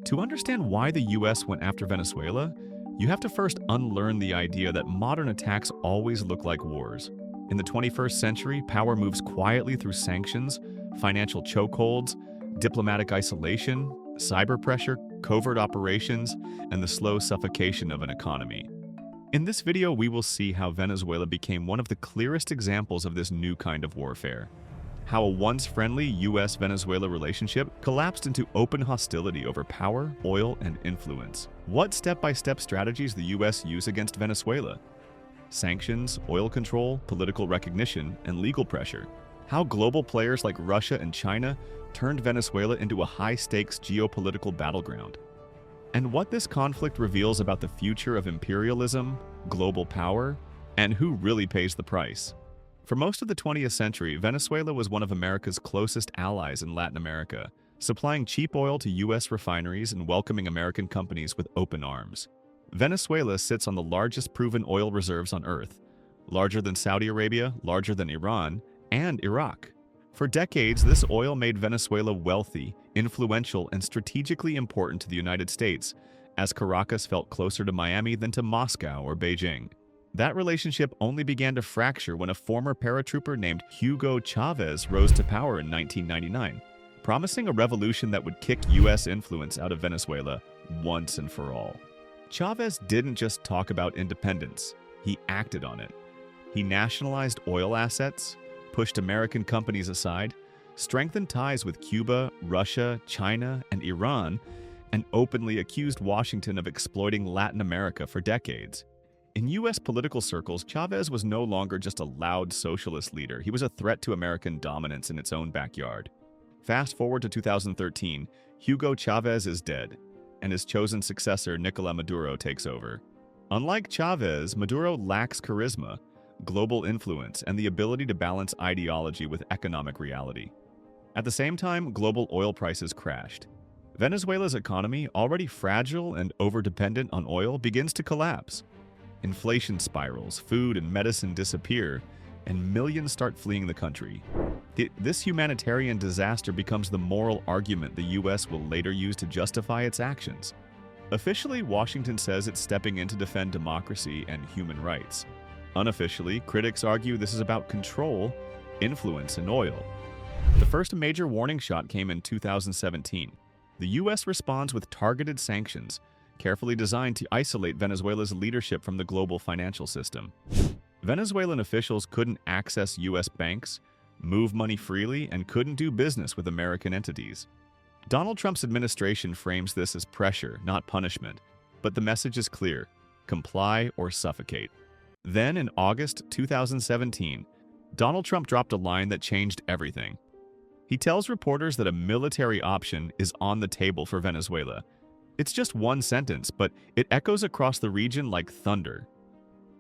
To understand why the US went after Venezuela, you have to first unlearn the idea that modern attacks always look like wars. In the 21st century, power moves quietly through sanctions, financial chokeholds, diplomatic isolation, cyber pressure, covert operations, and the slow suffocation of an economy. In this video, we will see how Venezuela became one of the clearest examples of this new kind of warfare. How a once friendly US-Venezuela relationship collapsed into open hostility over power, oil, and influence. What step-by-step strategies the US use against Venezuela? Sanctions, oil control, political recognition, and legal pressure. How global players like Russia and China turned Venezuela into a high-stakes geopolitical battleground. And what this conflict reveals about the future of imperialism, global power, and who really pays the price. For most of the 20th century, Venezuela was one of America's closest allies in Latin America, supplying cheap oil to US refineries and welcoming American companies with open arms. Venezuela sits on the largest proven oil reserves on Earth, larger than Saudi Arabia, larger than Iran, and Iraq. For decades, this oil made Venezuela wealthy, influential, and strategically important to the United States, as Caracas felt closer to Miami than to Moscow or Beijing. That relationship only began to fracture when a former paratrooper named Hugo Chavez rose to power in 1999, promising a revolution that would kick US influence out of Venezuela once and for all. Chavez didn't just talk about independence, he acted on it. He nationalized oil assets, pushed American companies aside, strengthened ties with Cuba, Russia, China, and Iran, and openly accused Washington of exploiting Latin America for decades. In US political circles, Chavez was no longer just a loud socialist leader. He was a threat to American dominance in its own backyard. Fast forward to 2013, Hugo Chavez is dead, and his chosen successor, Nicolás Maduro, takes over. Unlike Chavez, Maduro lacks charisma, global influence, and the ability to balance ideology with economic reality. At the same time, global oil prices crashed. Venezuela's economy, already fragile and overdependent on oil, begins to collapse. Inflation spirals, food and medicine disappear, and millions start fleeing the country. This humanitarian disaster becomes the moral argument the US will later use to justify its actions. Officially, Washington says it's stepping in to defend democracy and human rights. Unofficially, critics argue this is about control, influence, and oil. The first major warning shot came in 2017. The US responds with targeted sanctions, carefully designed to isolate Venezuela's leadership from the global financial system. Venezuelan officials couldn't access US banks, move money freely, and couldn't do business with American entities. Donald Trump's administration frames this as pressure, not punishment, but the message is clear: comply or suffocate. Then, in August 2017, Donald Trump dropped a line that changed everything. He tells reporters that a military option is on the table for Venezuela. It's just one sentence, but it echoes across the region like thunder.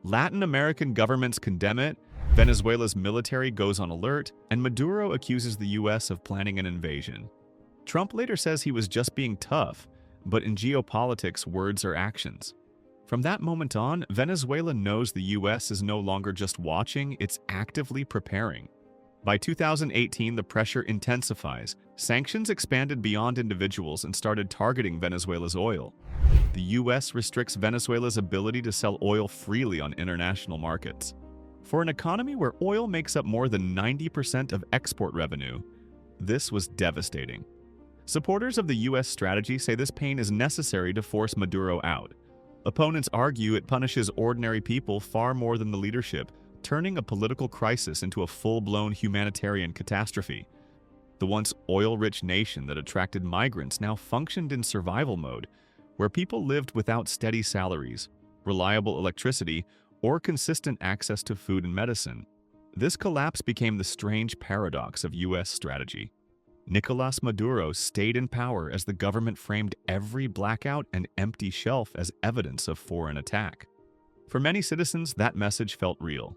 Latin American governments condemn it, Venezuela's military goes on alert, and Maduro accuses the US of planning an invasion. Trump later says he was just being tough, but in geopolitics, words are actions. From that moment on, Venezuela knows the US is no longer just watching, it's actively preparing. By 2018, the pressure intensifies. Sanctions expanded beyond individuals and started targeting Venezuela's oil. The US restricts Venezuela's ability to sell oil freely on international markets. For an economy where oil makes up more than 90% of export revenue, this was devastating. Supporters of the US strategy say this pain is necessary to force Maduro out. Opponents argue it punishes ordinary people far more than the leadership, turning a political crisis into a full-blown humanitarian catastrophe. The once oil-rich nation that attracted migrants now functioned in survival mode, where people lived without steady salaries, reliable electricity, or consistent access to food and medicine. This collapse became the strange paradox of US strategy. Nicolás Maduro stayed in power as the government framed every blackout and empty shelf as evidence of foreign attack. For many citizens, that message felt real.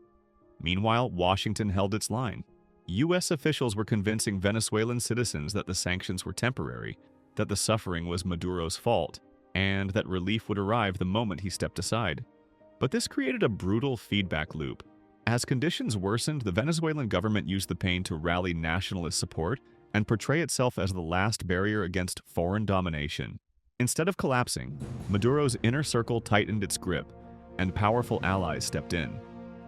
Meanwhile, Washington held its line. US officials were convincing Venezuelan citizens that the sanctions were temporary, that the suffering was Maduro's fault, and that relief would arrive the moment he stepped aside. But this created a brutal feedback loop. As conditions worsened, the Venezuelan government used the pain to rally nationalist support and portray itself as the last barrier against foreign domination. Instead of collapsing, Maduro's inner circle tightened its grip, and powerful allies stepped in.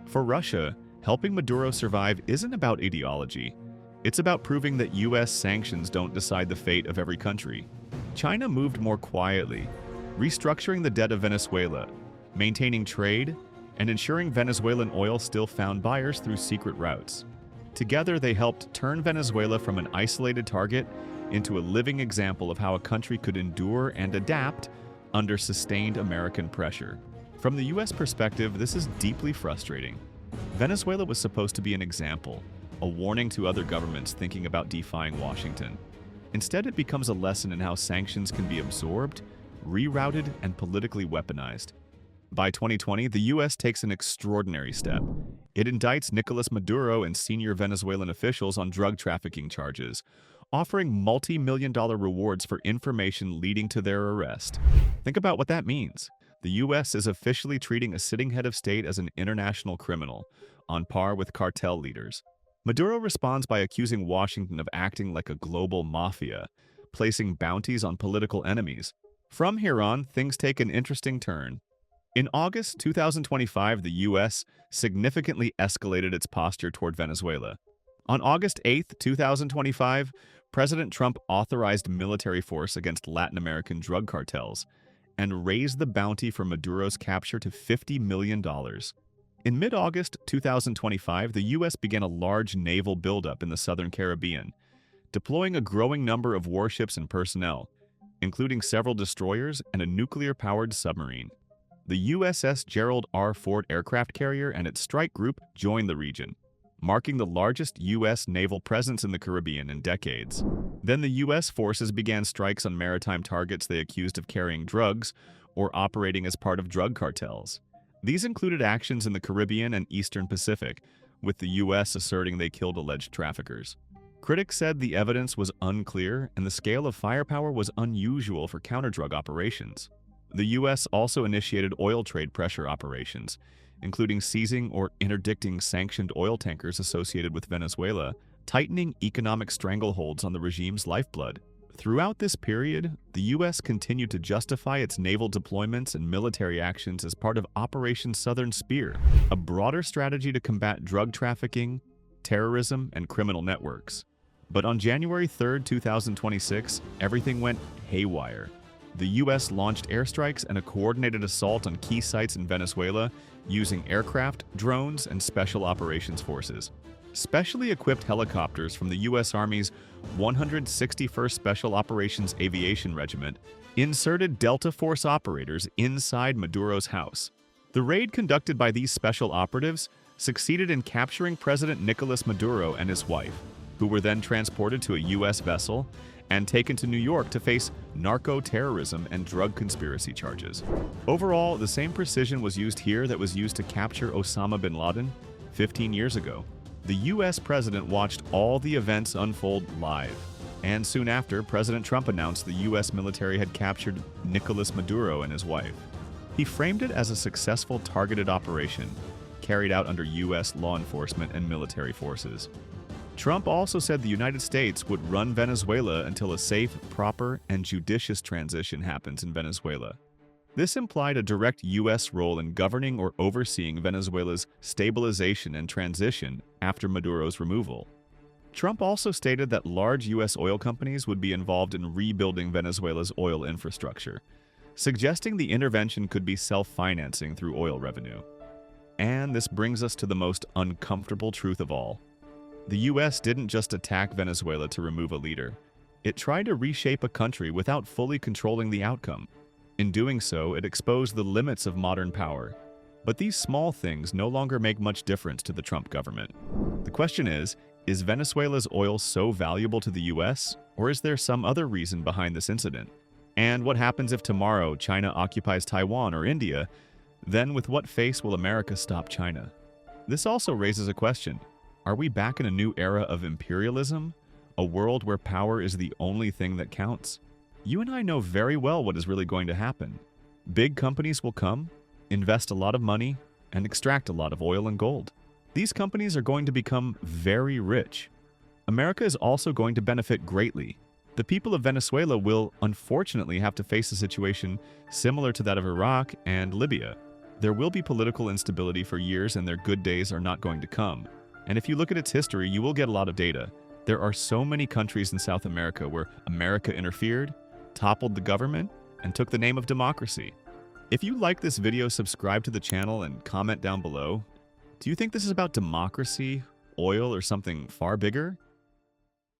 For Russia, helping Maduro survive isn't about ideology. It's about proving that U.S. sanctions don't decide the fate of every country. China moved more quietly, restructuring the debt of Venezuela, maintaining trade, and ensuring Venezuelan oil still found buyers through secret routes. Together, they helped turn Venezuela from an isolated target into a living example of how a country could endure and adapt under sustained American pressure. From the U.S. perspective, this is deeply frustrating. Venezuela was supposed to be an example, a warning to other governments thinking about defying Washington. Instead, it becomes a lesson in how sanctions can be absorbed, rerouted, and politically weaponized. By 2020, the U.S. takes an extraordinary step. It indicts Nicolás Maduro and senior Venezuelan officials on drug trafficking charges, offering multi-million-dollar rewards for information leading to their arrest. Think about what that means. The U.S. is officially treating a sitting head of state as an international criminal, on par with cartel leaders. Maduro responds by accusing Washington of acting like a global mafia, placing bounties on political enemies. From here on, things take an interesting turn. In August 2025, the U.S. significantly escalated its posture toward Venezuela. On August 8, 2025, President Trump authorized military force against Latin American drug cartels and raised the bounty for Maduro's capture to $50 million. In mid-August 2025, the U.S. began a large naval buildup in the southern Caribbean, deploying a growing number of warships and personnel, including several destroyers and a nuclear-powered submarine. The USS Gerald R. Ford aircraft carrier and its strike group joined the region, marking the largest U.S. naval presence in the Caribbean in decades. Then the U.S. forces began strikes on maritime targets they accused of carrying drugs or operating as part of drug cartels. These included actions in the Caribbean and Eastern Pacific, with the U.S. asserting they killed alleged traffickers. Critics said the evidence was unclear and the scale of firepower was unusual for counter-drug operations. The U.S. also initiated oil trade pressure operations, including seizing or interdicting sanctioned oil tankers associated with Venezuela, tightening economic strangleholds on the regime's lifeblood. Throughout this period, the U.S. continued to justify its naval deployments and military actions as part of Operation Southern Spear, a broader strategy to combat drug trafficking, terrorism, and criminal networks. But on January 3, 2026, everything went haywire. The U.S. launched airstrikes and a coordinated assault on key sites in Venezuela using aircraft, drones, and special operations forces. Specially equipped helicopters from the U.S. Army's 161st Special Operations Aviation Regiment inserted Delta Force operators inside Maduro's house. The raid conducted by these special operatives succeeded in capturing President Nicolás Maduro and his wife, who were then transported to a U.S. vessel and taken to New York to face narco-terrorism and drug conspiracy charges. Overall, the same precision was used here that was used to capture Osama bin Laden 15 years ago. The U.S. president watched all the events unfold live, and soon after, President Trump announced the U.S. military had captured Nicolás Maduro and his wife. He framed it as a successful targeted operation carried out under U.S. law enforcement and military forces. Trump also said the United States would run Venezuela until a safe, proper, and judicious transition happens in Venezuela. This implied a direct U.S. role in governing or overseeing Venezuela's stabilization and transition after Maduro's removal. Trump also stated that large U.S. oil companies would be involved in rebuilding Venezuela's oil infrastructure, suggesting the intervention could be self-financing through oil revenue. And this brings us to the most uncomfortable truth of all. The U.S. didn't just attack Venezuela to remove a leader. It tried to reshape a country without fully controlling the outcome. In doing so, it exposed the limits of modern power. But these small things no longer make much difference to the Trump government. The question is Venezuela's oil so valuable to the U.S., or is there some other reason behind this incident? And what happens if tomorrow China occupies Taiwan or India? Then with what face will America stop China? This also raises a question. Are we back in a new era of imperialism? A world where power is the only thing that counts? You and I know very well what is really going to happen. Big companies will come, invest a lot of money, and extract a lot of oil and gold. These companies are going to become very rich. America is also going to benefit greatly. The people of Venezuela will unfortunately have to face a situation similar to that of Iraq and Libya. There will be political instability for years, and their good days are not going to come. And if you look at its history, you will get a lot of data. There are so many countries in South America where America interfered, toppled the government, and took the name of democracy. If you like this video, subscribe to the channel and comment down below. Do you think this is about democracy, oil, or something far bigger?